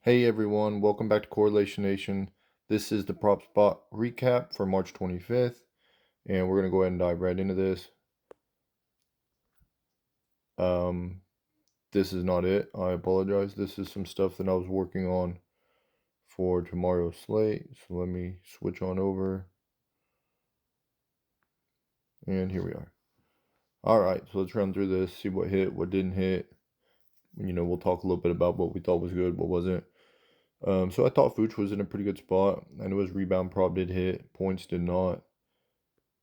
Hey everyone, welcome back to Correlation Nation. This is the PropSpot recap for March 25th, and we're going to go ahead and dive right into this. Um, this is not it. I apologize. This is some stuff that I was working on for tomorrow's slate. So let me switch on over. And here we are. All right, so let's run through this, see what hit, what didn't hit. We'll talk a little bit about what we thought was good, what wasn't. So I thought Fuchs was in a pretty good spot. I know his rebound prop did hit, points did not.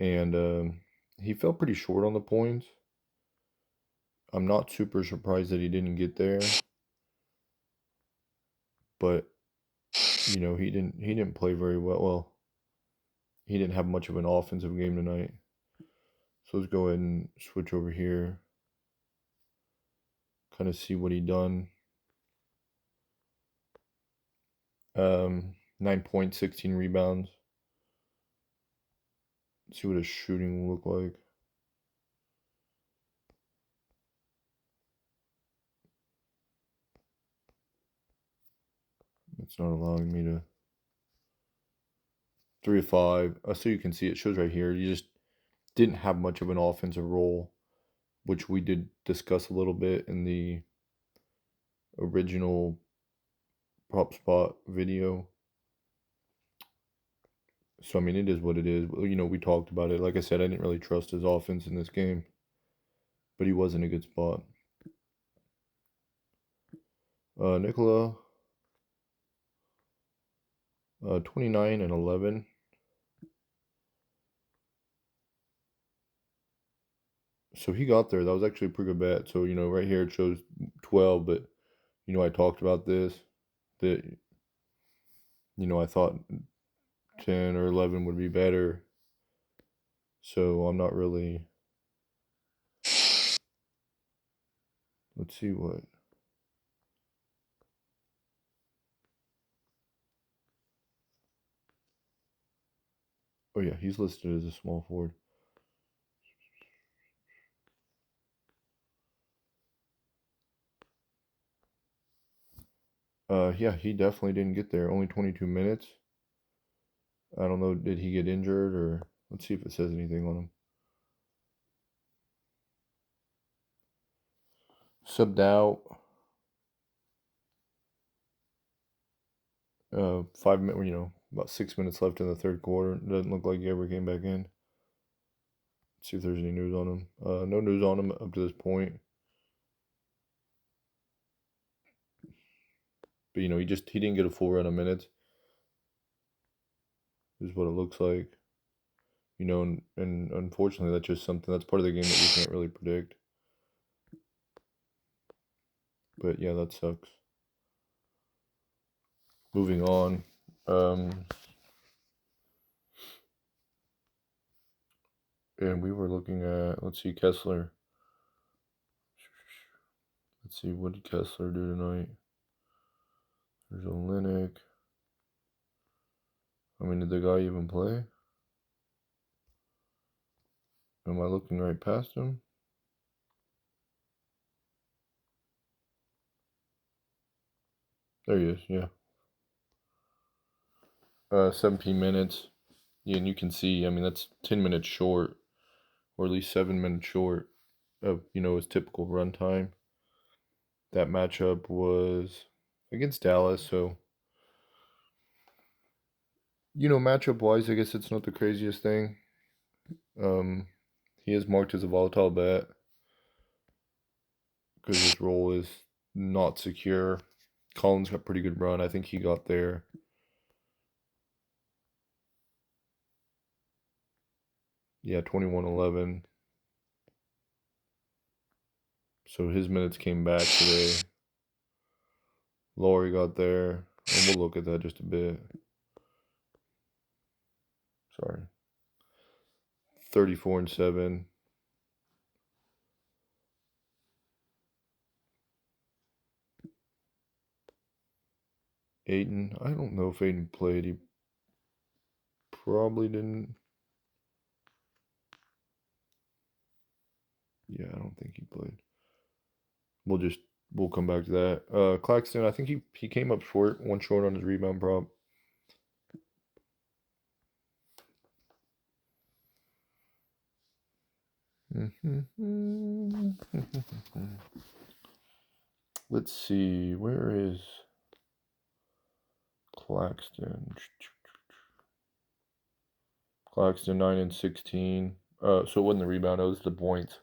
And he fell pretty short on the points. I'm not super surprised that he didn't get there, but he didn't play very well. Well, he didn't have much of an offensive game tonight. So let's go ahead and switch over here. Kind of see what he done. 9 points, 16 rebounds. Let's see what his shooting will look like. It's not allowing me to. 3 of 5. So you can see it shows right here. He just didn't have much of an offensive role, which we did discuss a little bit in the original PropSpot video. So, I mean, it is what it is. We talked about it. Like I said, I didn't really trust his offense in this game, but he was in a good spot. Nikola, 29 and 11. So he got there. That was actually a pretty good bet. So, right here it shows 12, but, I talked about this, that, I thought 10 or 11 would be better. So I'm not really. Let's see what. Oh, yeah, he's listed as a small forward. Yeah, he definitely didn't get there. Only 22 minutes. I don't know, did he get injured or let's see if it says anything on him. Subbed out. 5 minutes, about 6 minutes left in the third quarter. Doesn't look like he ever came back in. Let's see if there's any news on him. No news on him up to this point. But he didn't get a full run of minutes. This is what it looks like. And unfortunately that's just something that's part of the game that we can't really predict. But yeah, that sucks. Moving on. And we were looking at, let's see, Kessler. Let's see, what did Kessler do tonight? There's Olenek. I mean, did the guy even play? Am I looking right past him? There he is, yeah. 17 minutes. Yeah, and you can see, I mean, that's 10 minutes short, or at least 7 minutes short of, his typical run time. That matchup was against Dallas, so, matchup wise, I guess it's not the craziest thing. He is marked as a volatile bet because his role is not secure. Collins got pretty good run. I think he got there. Yeah, 21-11. So his minutes came back today. Laurie got there. And we'll look at that just a bit. Sorry. 34-7. Aiden. I don't know if Aiden played. He probably didn't. Yeah, I don't think he played. We'll just we'll come back to that. Claxton, I think he came up short, one short on his rebound prop. Let's see, where is Claxton? Claxton 9 and 16. So it wasn't the rebound, it was the points.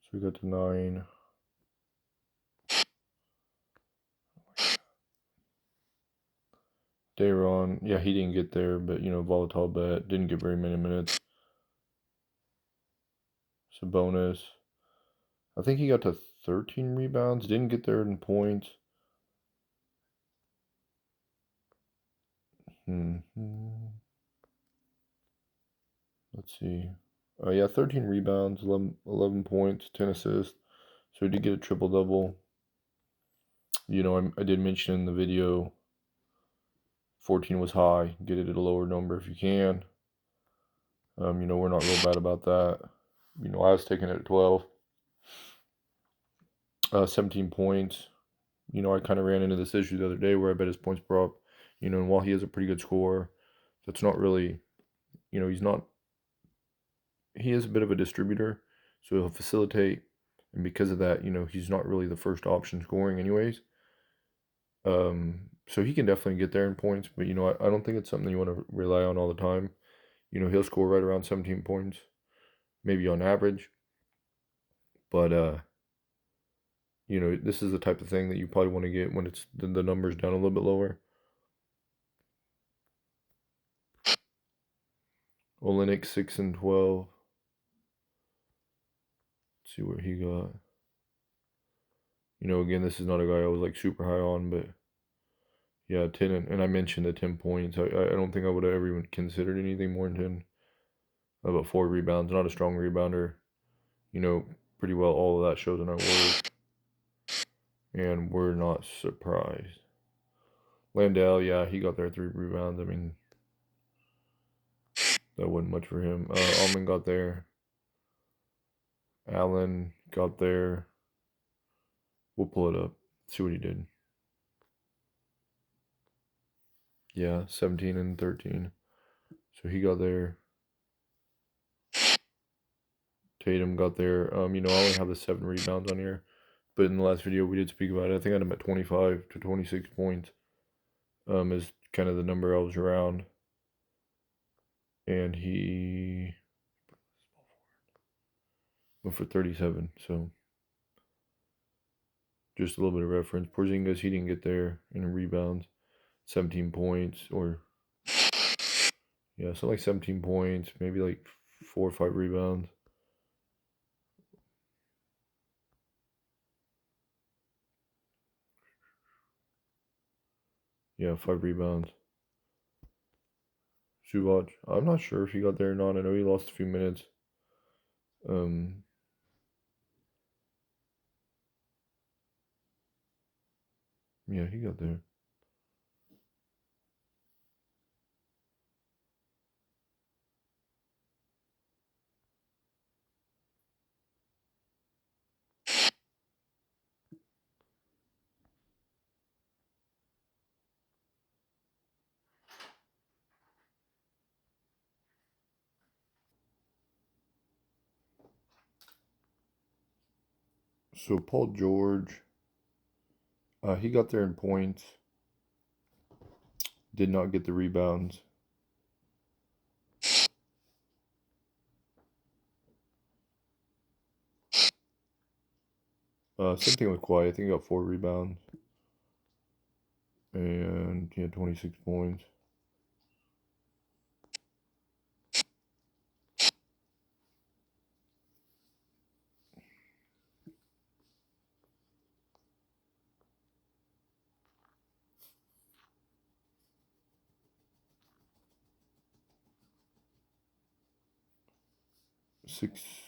So we got to 9. Dayron, yeah, he didn't get there, but volatile bet, didn't get very many minutes. Sabonis, I think he got to 13 rebounds, didn't get there in points. Let's see. Yeah, 13 rebounds, 11 points, 10 assists. So he did get a triple-double. I did mention in the video 14 was high. Get it at a lower number if you can. We're not real bad about that. I was taking it at 12. 17 points. I kind of ran into this issue the other day where I bet his points prop. And while he is a pretty good scorer, that's not really, he's not, he is a bit of a distributor, so he'll facilitate. And because of that, he's not really the first option scoring anyways. So he can definitely get there in points, but I don't think it's something you want to rely on all the time. He'll score right around 17 points, maybe on average. But this is the type of thing that you probably want to get when it's the numbers down a little bit lower. Olenek 6 and 12. Let's see where he got. Again, this is not a guy I was like super high on, but yeah, 10 and I mentioned the 10 points. I don't think I would have ever even considered anything more than 10. About 4 rebounds, not a strong rebounder. Pretty well all of that shows in our work. And we're not surprised. Landell, yeah, he got there 3 rebounds. I mean, that wasn't much for him. Almond got there. Allen got there. We'll pull it up. See what he did. Yeah, 17 and 13. So he got there. Tatum got there. I only have the 7 rebounds on here. But in the last video, we did speak about it. I think I had him at 25 to 26 points. Is kind of the number I was around. And he went for 37. So just a little bit of reference. Porzingis, he didn't get there in rebounds. 17 points or yeah, so like 17 points, maybe like 4 or 5 rebounds. Yeah, 5 rebounds. Zubac, I'm not sure if he got there or not. I know he lost a few minutes. Yeah, he got there. So Paul George, he got there in points. Did not get the rebounds. Same thing with Kawhi. I think he got 4 rebounds. And he had 26 points.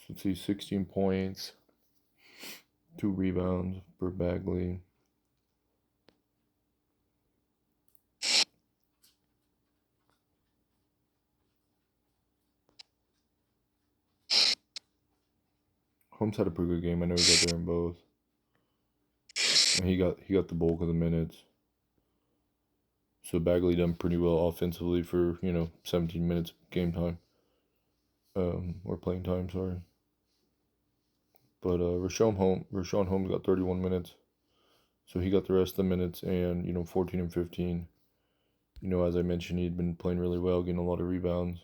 Let's see, 16 points. 2 rebounds for Bagley. Holmes had a pretty good game. I know he got there in both. And he got the bulk of the minutes. So Bagley done pretty well offensively for, 17 minutes game time. Or playing time, sorry. But Rashawn Holmes got 31 minutes. So he got the rest of the minutes and, 14 and 15. As I mentioned, he'd been playing really well, getting a lot of rebounds.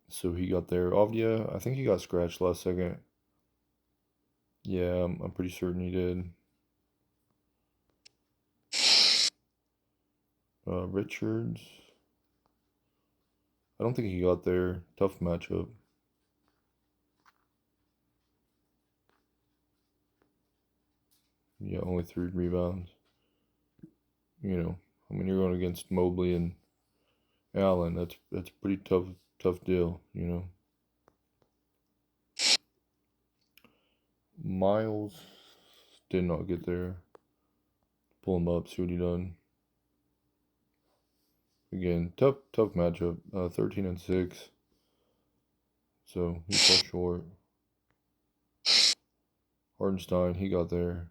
So he got there. Avdia, I think he got scratched last second. Yeah, I'm pretty certain he did. Richards, I don't think he got there. Tough matchup. Yeah, only 3 rebounds. You're going against Mobley and Allen. That's pretty tough deal. Miles did not get there. Pull him up, see what he done. Again, tough matchup. 13 and 6. So he fell short. Hardenstein, he got there.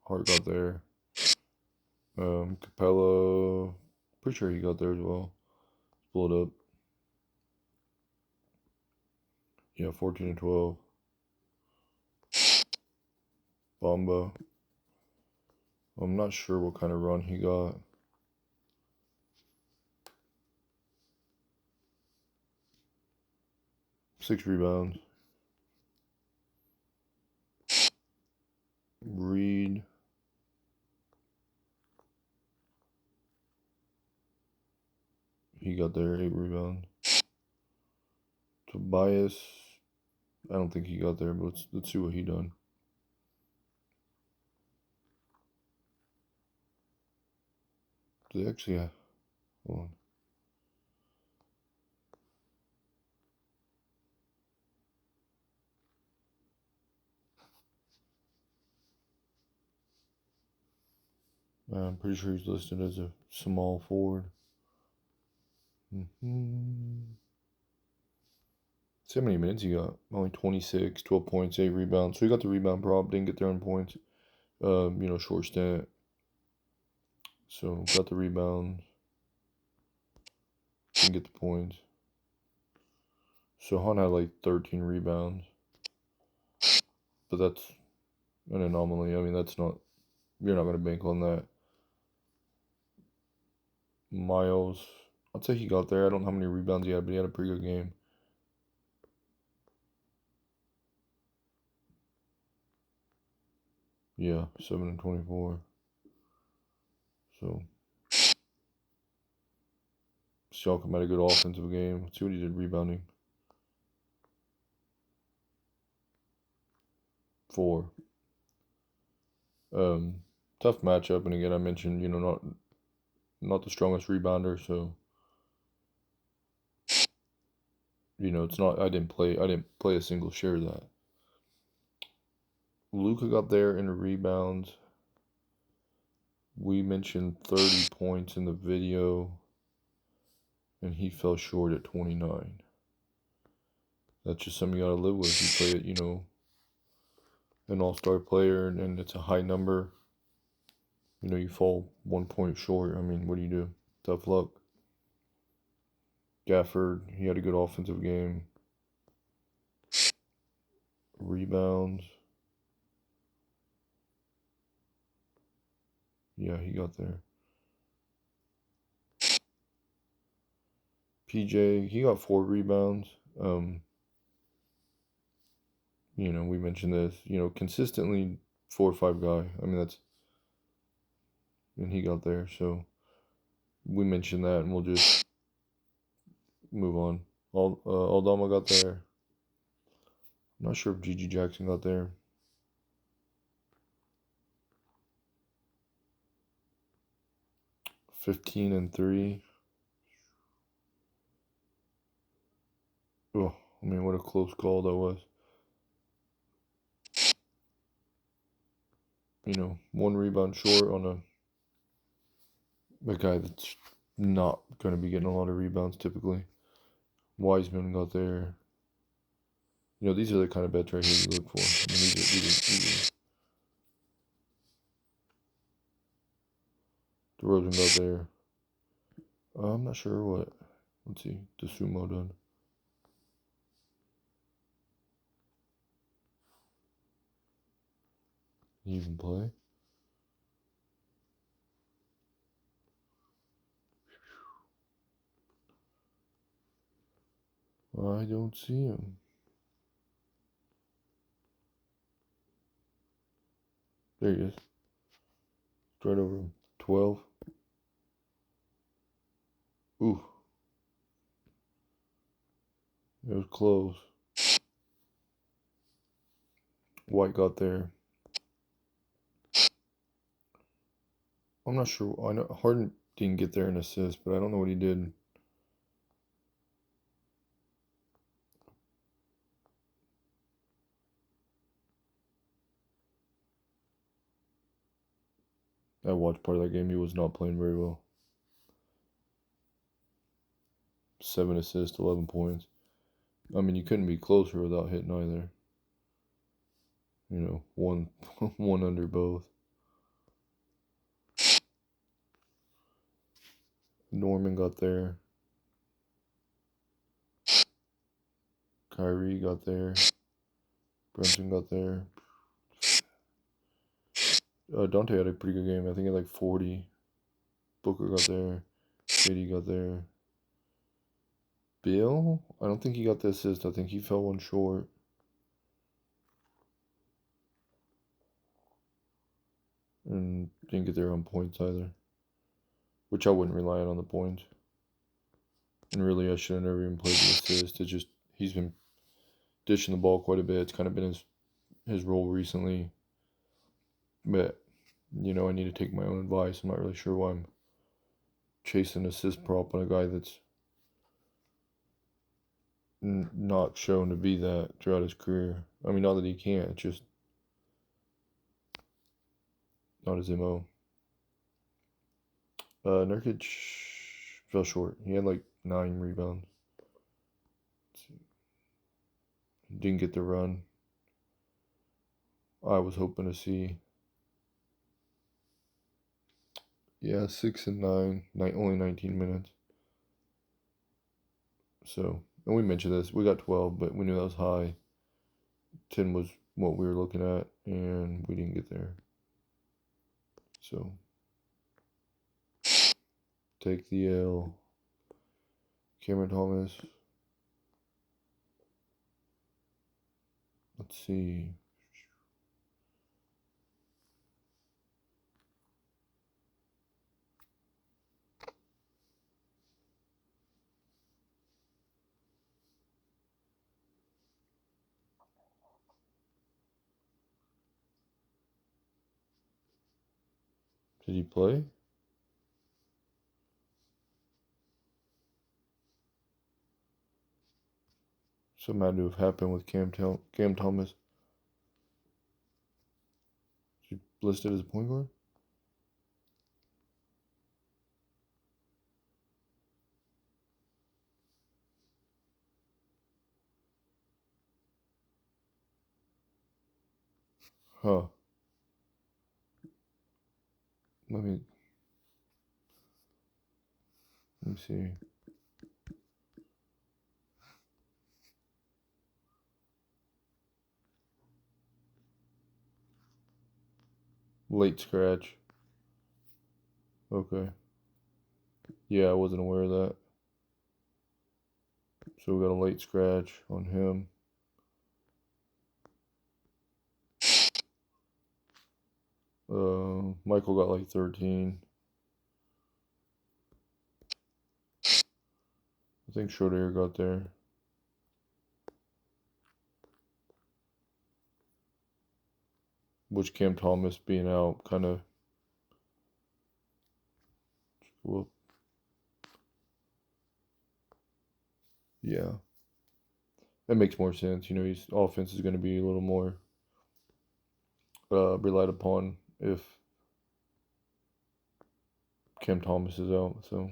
Hart got there. Capella, pretty sure he got there as well. Pull it up. Yeah, 14 and 12. Bamba. I'm not sure what kind of run he got. Six rebounds. Reed. He got there, 8 rebounds. Tobias, I don't think he got there, but let's see what he done. Did they actually have, hold on. I'm pretty sure he's listed as a small forward. See how many minutes he got? Only 26, 12 points, 8 rebounds. So he got the rebound prop, didn't get there on points. Short stint. So got the rebounds. Didn't get the points. So Han had like 13 rebounds. But that's an anomaly. I mean, you're not going to bank on that. Miles, I'd say he got there. I don't know how many rebounds he had, but he had a pretty good game. Yeah, 7 and 24. So, Siakam had a good offensive game. Let's see what he did rebounding. 4. Tough matchup, and again, I mentioned, not the strongest rebounder, so it's not. I didn't play a single share of that. Luka got there in the rebounds. We mentioned 30 points in the video, and he fell short at 29. That's just something you gotta live with. You play it, an all-star player, and it's a high number. You fall 1 point short. I mean, what do you do? Tough luck. Gafford, he had a good offensive game. Rebounds. Yeah, he got there. PJ, he got 4 rebounds. We mentioned this, consistently 4 or 5 guy. I mean, and he got there. So we mentioned that, and we'll just move on. Aldama got there. I'm not sure if Gigi Jackson got there. $15 and 3. Oh, I mean, what a close call that was. 1 rebound short on a guy that's not going to be getting a lot of rebounds typically. Wiseman got there. You know, these are the kind of bets right here you look for. I mean, these are DeRozan got there. I'm not sure what. Let's see. The sumo done. He even play? I don't see him. There he is. Right over him. 12. Ooh. It was close. White got there. I'm not sure. I know Harden didn't get there in assist, but I don't know what he did. I watched part of that game. He was not playing very well. 7 assists, 11 points. I mean, you couldn't be closer without hitting either. You know, one one under both. Norman got there. Kyrie got there. Brunson got there. Dante had a pretty good game. I think he had like 40. Booker got there. KD got there. Bill? I don't think he got the assist. I think he fell one short. And didn't get there on points either. Which I wouldn't rely on the points. And really, I should have never even played the assist. It's just, he's been dishing the ball quite a bit. It's kind of been his role recently. But, you know, I need to take my own advice. I'm not really sure why I'm chasing assist prop on a guy that's not shown to be that throughout his career. I mean, not that he can't, it's just not his MO. Nurkic fell short. He had like 9 rebounds. Didn't get the run I was hoping to see. Yeah, 6 and 9, only 19 minutes. So, and we mentioned this. We got 12, but we knew that was high. 10 was what we were looking at, and we didn't get there. So, take the L. Cameron Thomas. Let's see. Did he play? Something had to have happened with Cam Thomas. Is he listed as a point guard? Huh. Let me see. Late scratch. Okay. Yeah, I wasn't aware of that. So we got a late scratch on him. Michael got like 13. I think Schroeder got there. Which Cam Thomas being out kind of. Well, yeah. That makes more sense. You know, his offense is going to be a little more relied upon if Cam Thomas is out. So,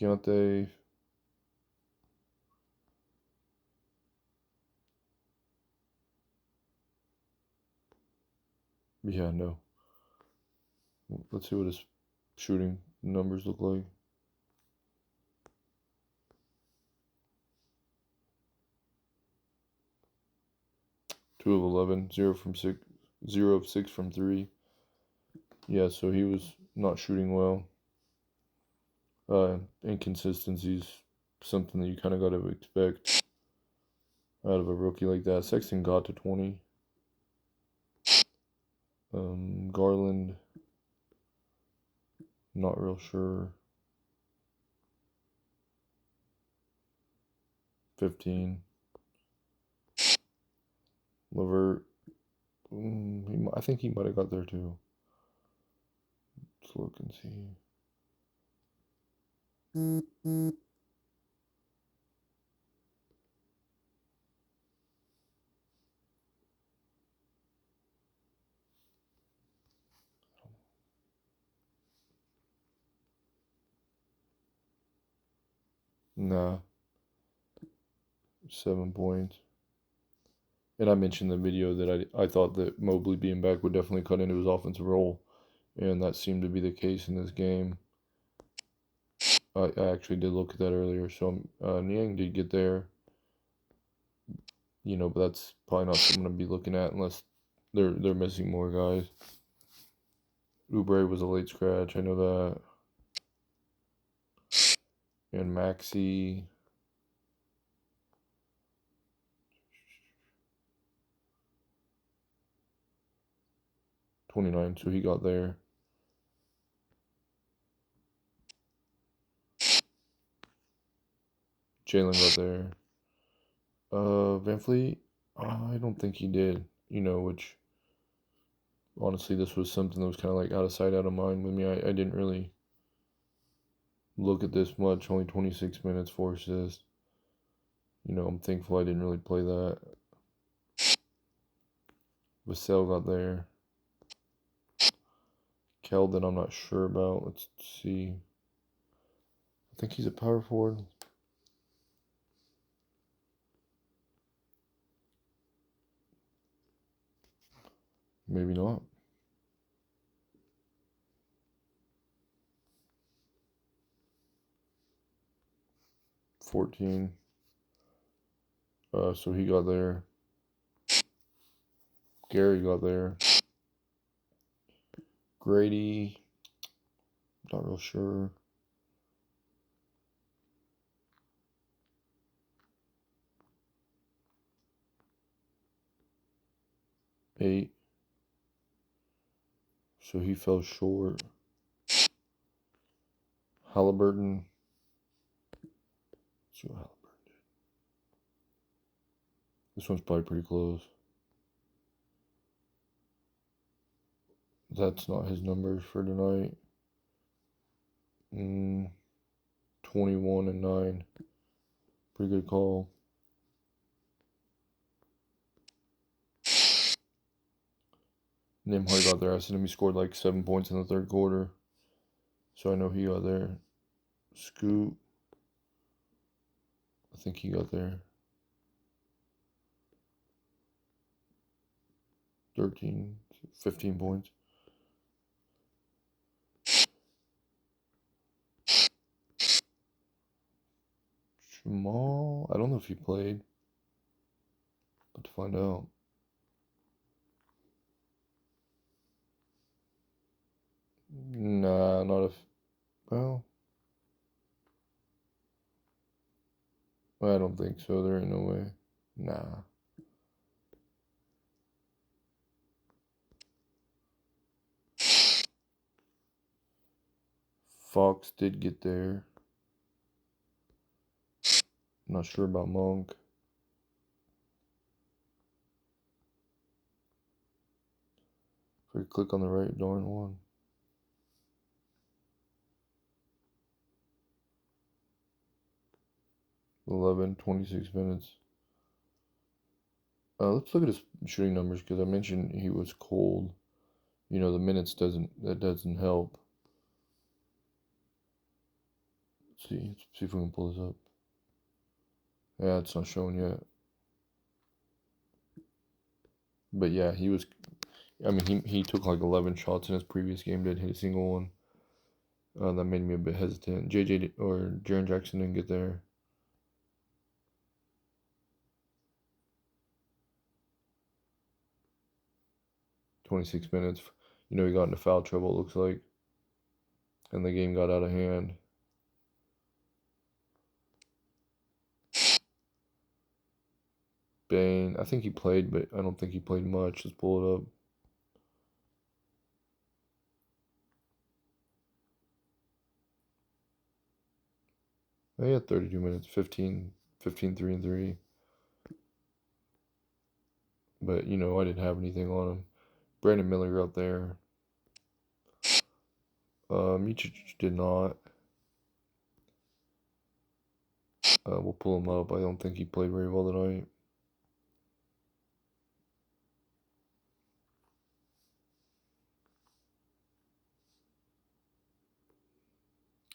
Deontay Yeah, no. Let's see what his shooting numbers look like. 2 of 11, 0 from 6, 0 of 6 from 3. Yeah, so he was not shooting well. Inconsistencies, something that you kind of got to expect out of a rookie like that. Sexton got to 20. Garland, not real sure. 15. Levert, I think he might have got there too. Let's look and see. Nah, 7 points. And I mentioned in the video that I thought that Mobley being back would definitely cut into his offensive role, and that seemed to be the case in this game. I actually did look at that earlier. So Niang did get there, but that's probably not something to be looking at unless they're missing more guys. Oubre was a late scratch, I know that. And Maxey, 29, so he got there. Jalen got there. Van Fleet, I don't think he did. Which honestly, this was something that was kind of like out of sight, out of mind with me. I didn't really look at this much. Only 26 minutes, 4 assists. I'm thankful I didn't really play that. Vassell got there. Keldon, I'm not sure about. Let's see. I think he's a power forward. Maybe not. 14. So he got there. Gary got there. Grady, not real sure. Eight. So he fell short. Halliburton. Let's see what Halliburton did. This one's probably pretty close. That's not his numbers for tonight. 21 and 9. Pretty good call. Nimhart got there. I seen him. He scored like 7 points in the third quarter. So I know he got there. Scoot. I think he got there. 13, 15 points. Jamal, I don't know if he played. But to find out. Nah, not if. Well, I don't think so. There ain't no way. Nah. Fox did get there. Not sure about Monk. If I click on the right darn one. 11, 26 minutes. Let's look at his shooting numbers because I mentioned he was cold. The minutes doesn't help. Let's see if we can pull this up. Yeah, it's not showing yet. But yeah, he was I mean, he took like 11 shots in his previous game, didn't hit a single one. That made me a bit hesitant. Or Jaren Jackson didn't get there. "26 minutes." He got into foul trouble, it looks like, and the game got out of hand. Bane, I think he played, but I don't think he played much. Let's pull it up. He had 32 minutes, 15, 3 and 3. But, I didn't have anything on him. Brandon Miller out there. Mičić did not. We'll pull him up. I don't think he played very well tonight.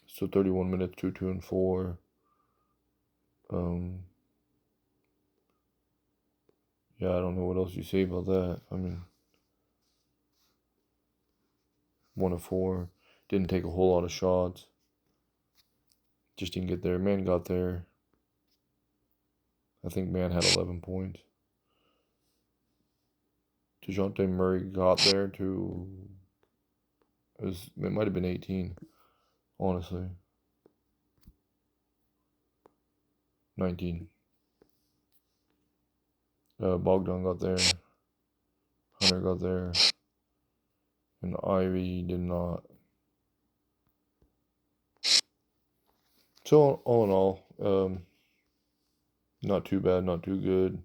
So 31 minutes, 2, 2, and 4. Yeah, I don't know what else you say about that. I mean, 1 of 4. Didn't take a whole lot of shots. Just didn't get there. Man got there. I think Man had 11 points. DeJounte Murray got there to... It might have been 18, honestly. 19. Bogdan got there. Hunter got there. And Ivy did not. So, all in all, not too bad, not too good.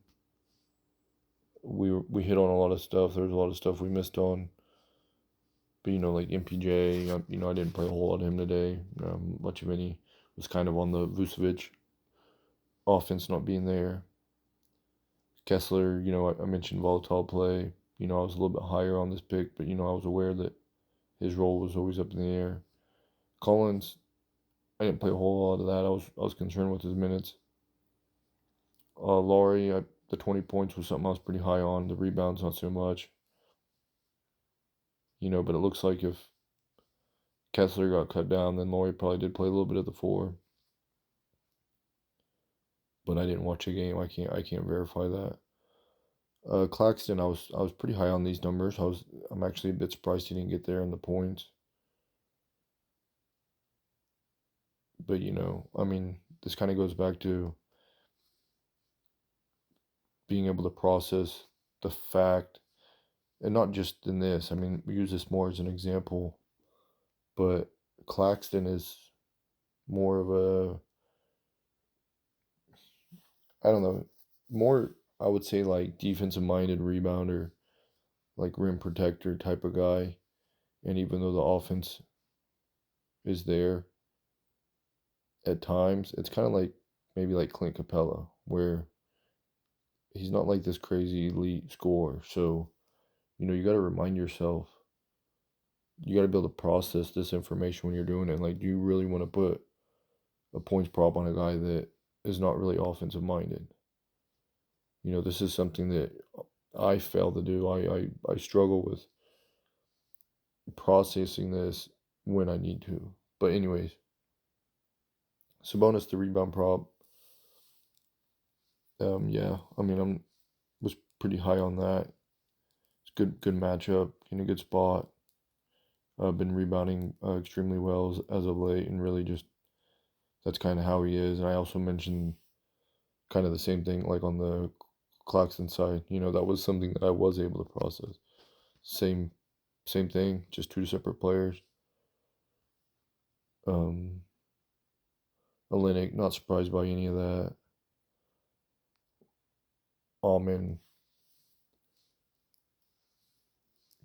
We hit on a lot of stuff. There was a lot of stuff we missed on. But, like MPJ, I didn't play a whole lot of him today. Much of any was kind of on the Vucevic offense not being there. Kessler, I mentioned volatile play. I was a little bit higher on this pick, but, I was aware that his role was always up in the air. Collins, I didn't play a whole lot of that. I was concerned with his minutes. Laurie, the 20 points was something I was pretty high on. The rebounds, not so much. But it looks like if Kessler got cut down, then Laurie probably did play a little bit of the 4. But I didn't watch a game. I can't verify that. Claxton, I was pretty high on these numbers. I'm actually a bit surprised he didn't get there in the points. But I mean, this kind of goes back to being able to process the fact, and not just in this. I mean, we use this more as an example, but Claxton is more of a, I don't know, more, I would say, like defensive minded rebounder, like rim protector type of guy. And even though the offense is there at times, it's kind of like maybe like Clint Capella, where he's not like this crazy elite scorer. So, you got to remind yourself, you got to be able to process this information when you're doing it. Like, do you really want to put a points prop on a guy that is not really offensive minded? This is something that I fail to do. I struggle with processing this when I need to. But anyways, Sabonis the rebound prop. Yeah, I mean was pretty high on that. It's good matchup in a good spot. Been rebounding extremely well as of late, and really just that's kind of how he is. And I also mentioned kind of the same thing like on the Claxton side. That was something that I was able to process. Same thing, just two separate players. Olenek, not surprised by any of that. Alman,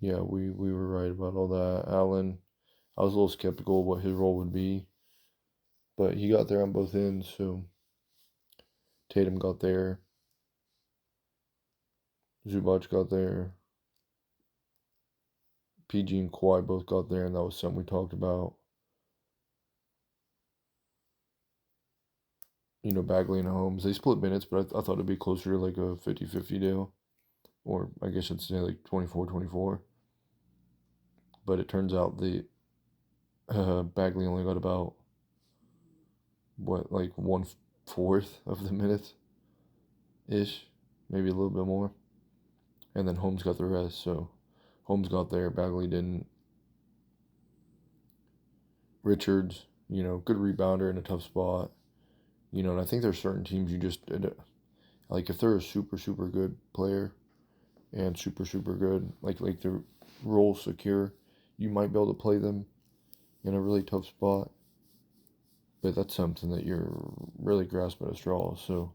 yeah, we were right about all that. Allen, I was a little skeptical of what his role would be, but he got there on both ends. So Tatum got there, Zubac got there, PG and Kawhi both got there, and that was something we talked about. Bagley and Holmes, they split minutes, but I thought it'd be closer to like a 50-50 deal. or I guess I'd say like 24-24. But it turns out the Bagley only got about, like 1/4 of the minutes ish, maybe a little bit more. And then Holmes got the rest. So Holmes got there, Bagley didn't. Richards, good rebounder in a tough spot. And I think there's certain teams you just, like if they're a super, super good player and super, super good, like they're role secure, you might be able to play them in a really tough spot. But that's something that you're really grasping at a straw. So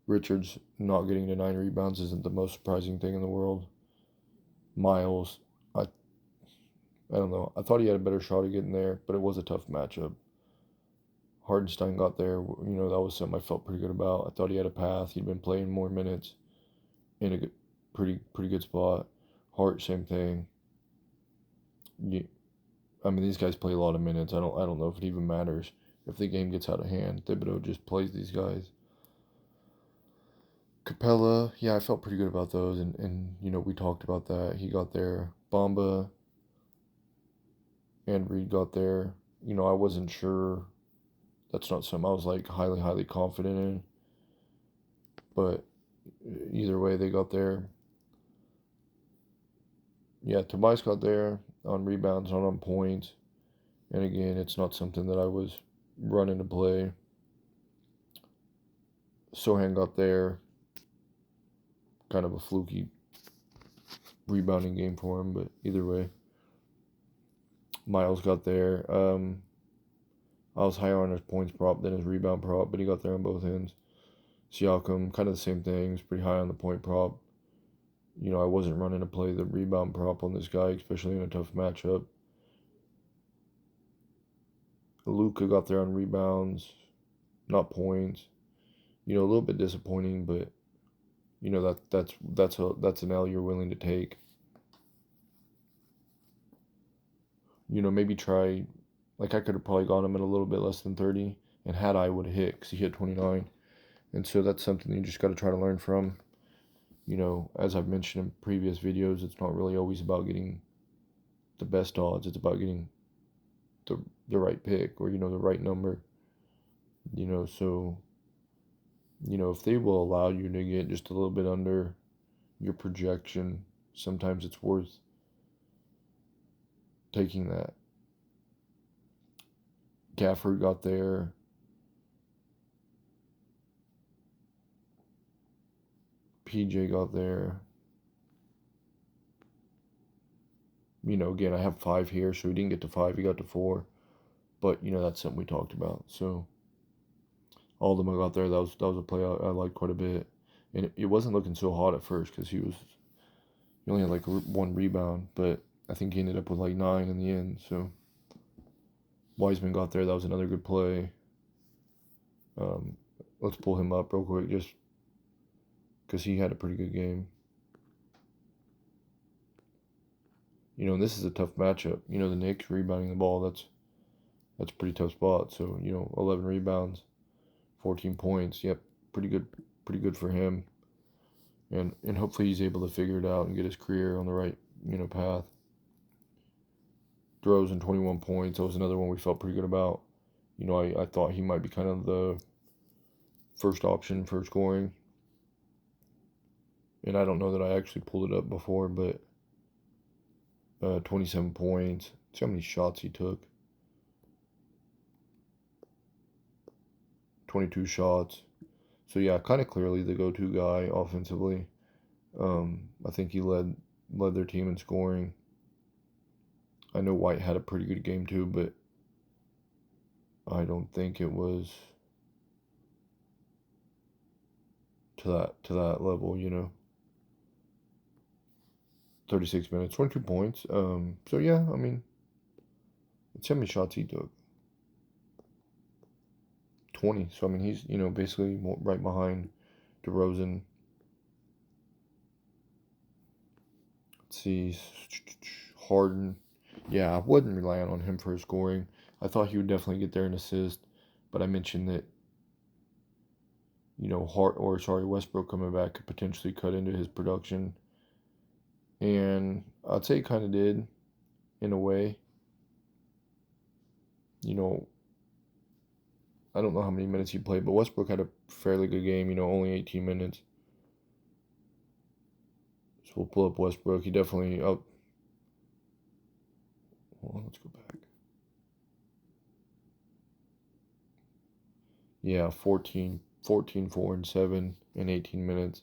Richards not getting to 9 rebounds isn't the most surprising thing in the world. Miles, I don't know. I thought he had a better shot at getting there, but it was a tough matchup. Hardenstein got there. That was something I felt pretty good about. I thought he had a path. He'd been playing more minutes in a good, pretty good spot. Hart, same thing. Yeah, I mean, these guys play a lot of minutes. I don't know if it even matters if the game gets out of hand. Thibodeau just plays these guys. Capella, yeah, I felt pretty good about those, and we talked about that. He got there. Bamba and Reed got there. I wasn't sure. That's not something I was like highly, highly confident in. But either way, they got there. Yeah, Tobias got there on rebounds, not on points. And again, it's not something that I was running to play. Sohan got there. Kind of a fluky rebounding game for him, but either way. Miles got there. I was higher on his points prop than his rebound prop, but he got there on both ends. Siakam, kind of the same thing. He's pretty high on the point prop. I wasn't running to play the rebound prop on this guy, especially in a tough matchup. Luka got there on rebounds, not points. A little bit disappointing, but that's an L you're willing to take. Maybe try, like I could have probably got him at a little bit less than 30, and had I would have hit, because he hit 29. And so that's something you just got to try to learn from. As I've mentioned in previous videos, it's not really always about getting the best odds. It's about getting the right pick, or, the right number. So, if they will allow you to get just a little bit under your projection, sometimes it's worth taking that. Gafford got there. PJ got there. Again, I have 5 here, so he didn't get to 5, he got to 4. But, that's something we talked about. So, all of them got there. That was a play I liked quite a bit. And it wasn't looking so hot at first, because he only had like 1 rebound, but I think he ended up with like 9 in the end. So, Wiseman got there. That was another good play. Let's pull him up real quick, just because he had a pretty good game. And this is a tough matchup. The Knicks rebounding the ball, that's a pretty tough spot. So, 11 rebounds, 14 points. Yep, pretty good for him. And hopefully he's able to figure it out and get his career on the right, path. DeRozan, 21 points. That was another one we felt pretty good about. I thought he might be kind of the first option for scoring. And I don't know that I actually pulled it up before, but 27 points. See how many shots he took. 22 shots. So yeah, kind of clearly the go-to guy offensively. I think he led their team in scoring. I know White had a pretty good game too, but I don't think it was to that level, 36 minutes, 22 points. So yeah, I mean, let's see how many shots he took. 20. So I mean, he's basically right behind DeRozan. Let's see, Harden. Yeah, I wasn't relying on him for his scoring. I thought he would definitely get there and assist, but I mentioned that Westbrook coming back could potentially cut into his production. And I'd say it kind of did in a way. You know, I don't know how many minutes he played, but Westbrook had a fairly good game, only 18 minutes. So we'll pull up Westbrook. He definitely up. Hold on, let's go back. Yeah, 14, 4, and 7 in 18 minutes.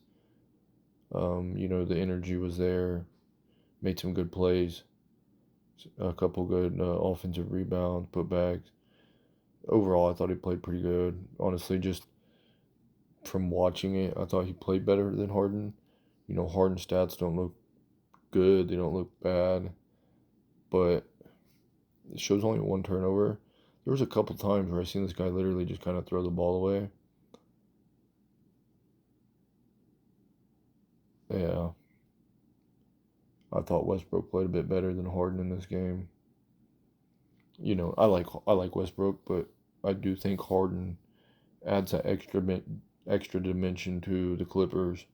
The energy was there. Made some good plays. A couple good offensive rebounds, putbacks. Overall, I thought he played pretty good. Honestly, just from watching it, I thought he played better than Harden. Harden's stats don't look good. They don't look bad. But it shows only one turnover. There was a couple times where I seen this guy literally just kind of throw the ball away. Yeah. I thought Westbrook played a bit better than Harden in this game. I like Westbrook, but I do think Harden adds that extra dimension to the Clippers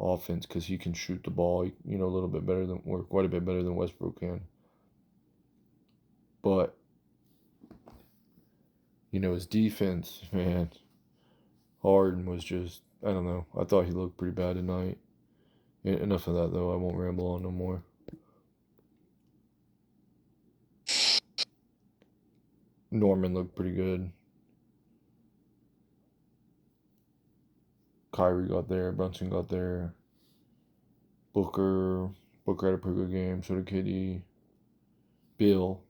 offense because he can shoot the ball, a little bit better than or quite a bit better than Westbrook can. But his defense, man, Harden was just I don't know. I thought he looked pretty bad tonight. Enough of that though. I won't ramble on no more. Norman looked pretty good. Kyrie got there. Brunson got there. Booker. Booker had a pretty good game. So did KD. Bill.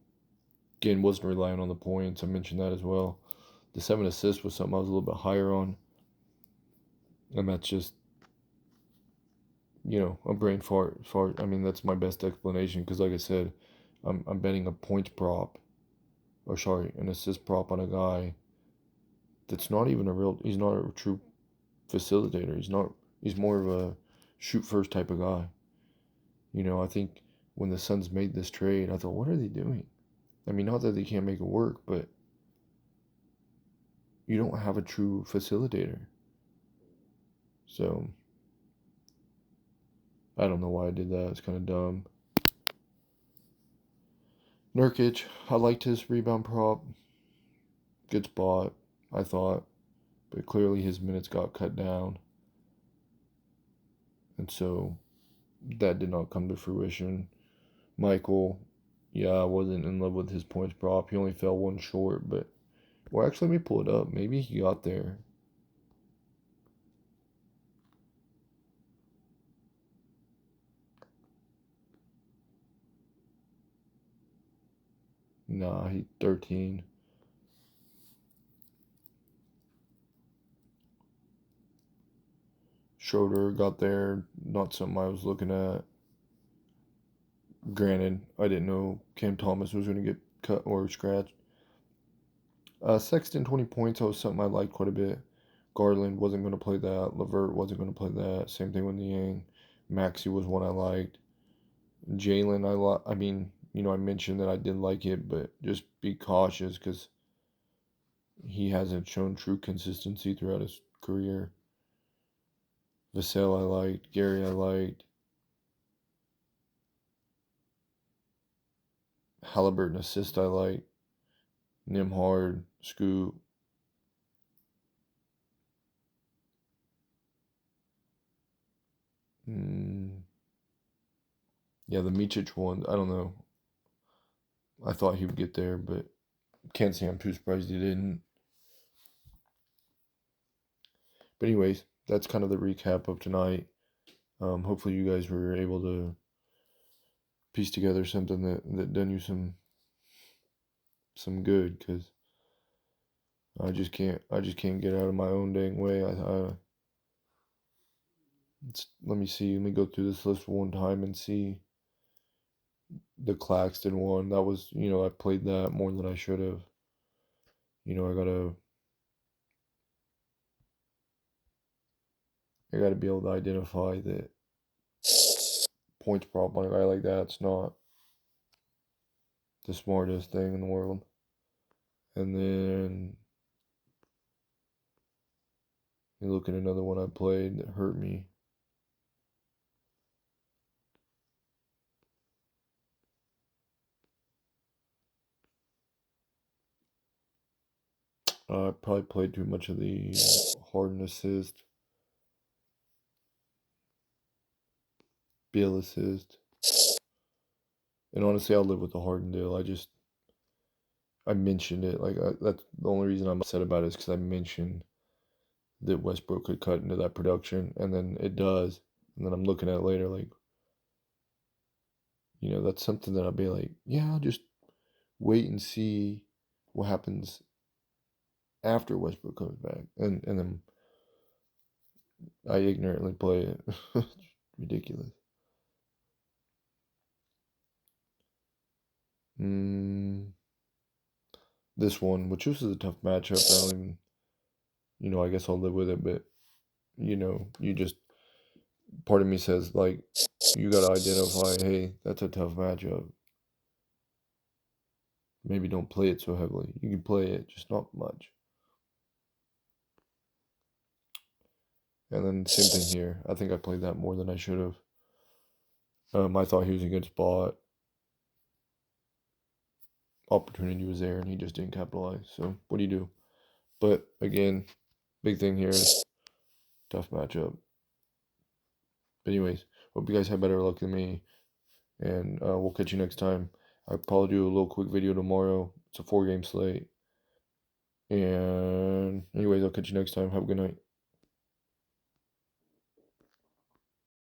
Again, wasn't relying on the points. I mentioned that as well. The 7 assists was something I was a little bit higher on. And that's just, a brain fart. I mean, that's my best explanation because, like I said, I'm betting a points prop. Or, sorry, an assist prop on a guy that's not even he's not a true facilitator. He's more of a shoot first type of guy. I think when the Suns made this trade, I thought, what are they doing? I mean, not that they can't make it work, but you don't have a true facilitator. So, I don't know why I did that. It's kind of dumb. Nurkic, I liked his rebound prop. Good spot, I thought. But clearly his minutes got cut down. And so that did not come to fruition. Michael, yeah, I wasn't in love with his points prop. He only fell one short, but well, actually, let me pull it up. Maybe he got there. Nah, he 13. Schroeder got there. Not something I was looking at. Granted, I didn't know Cam Thomas was going to get cut or scratched. Sexton 20 points. That was something I liked quite a bit. Garland wasn't going to play that. Levert wasn't going to play that. Same thing with Niang. Maxey was one I liked. Jalen, I mean, I mentioned that I did like it, but just be cautious because he hasn't shown true consistency throughout his career. Vassell I liked. Gary I liked. Halliburton assist I liked. Nimhard, Scoot. Yeah, the Micic one, I don't know. I thought he would get there, but can't say I'm too surprised he didn't. But anyways, that's kind of the recap of tonight. Hopefully you guys were able to piece together something that done you some good, because I just can't get out of my own dang way. Let me see. Let me go through this list one time and see the Claxton one. That was, I played that more than I should have. I gotta be able to identify that points prop on a guy like that's not the smartest thing in the world. And then And look at another one I played that hurt me. I probably played too much of the Harden assist, Beal assist. And honestly, I'll live with the Harden deal. I mentioned it. That's the only reason I'm upset about it is because I mentioned that Westbrook could cut into that production, and then it does. And then I'm looking at it later, like, that's something that I'll be like, yeah, I'll just wait and see what happens after Westbrook comes back. And then I ignorantly play it. It's ridiculous. This one, which this is a tough matchup. I don't even, I guess I'll live with it, but, you just, part of me says, like, you got to identify, hey, that's a tough matchup. Maybe don't play it so heavily. You can play it, just not much. And then same thing here. I think I played that more than I should have. I thought he was in a good spot. Opportunity was there, and he just didn't capitalize. So what do you do? But again, big thing here is tough matchup. But anyways, hope you guys have better luck than me, and we'll catch you next time. I'll probably do a little quick video tomorrow. It's a 4-game slate. And anyways, I'll catch you next time. Have a good night.